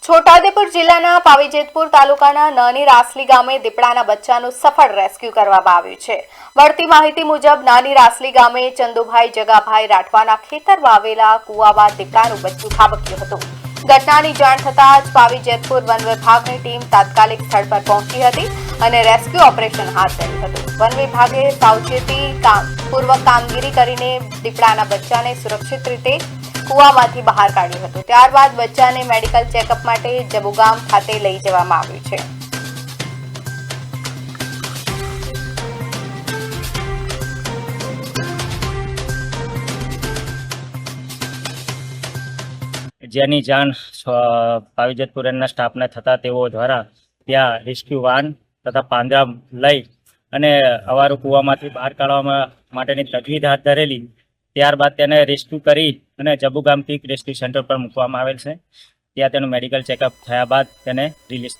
છોટાઉદેપુર જિલ્લાના પાવીજેતપુર તાલુકાના નાની રાસલી ગામે દીપડાના બચ્ચાનું સફળ રેસ્ક્યુ કરવામાં આવ્યું છે। મળતી માહિતી મુજબ નાની રાસલી ગામે ચંદુભાઈ જગાભાઈ રાઠવાના ખેતરમાં આવેલા કુવામાં દીપડાનું બચ્ચું ખાબક્યું હતું। ઘટનાની જાણ થતાં જ પાવીજેતપુર વન વિભાગની ટીમ તાત્કાલિક સ્થળ પર પહોંચી હતી અને રેસ્ક્યુ ઓપરેશન હાથ ધર્યું હતું। વન વિભાગે સાવચેતીપૂર્વક કામગીરી કરીને દીપડાના બચ્ચાને સુરક્ષિત રીતે કુવામાંથી બહાર કાઢ્યું હતું। ત્યારબાદ બચ્ચાને મેડિકલ ચેકઅપ માટે જબુગામ ખાતે લઈ જવામાં આવ્યું છે। જેની જાણ પાવીજેતપુરના સ્ટાફને થતા તેઓ દ્વારા ત્યાં રેસ્ક્યુ વાન તથા પાંદડા લઈ અને અવારું કૂવામાંથી બહાર કાઢવા માટેની તજવીજ હાથ ધરેલી। ત્યારબાદ તેને રેસ્ક્યુ કરી અને જબુગામ પીક રેસ્ક્યુ સેન્ટર પર મૂકવામાં આવેલ છે। ત્યાં તેનું મેડિકલ ચેકઅપ થયા બાદ તેને રિલીઝ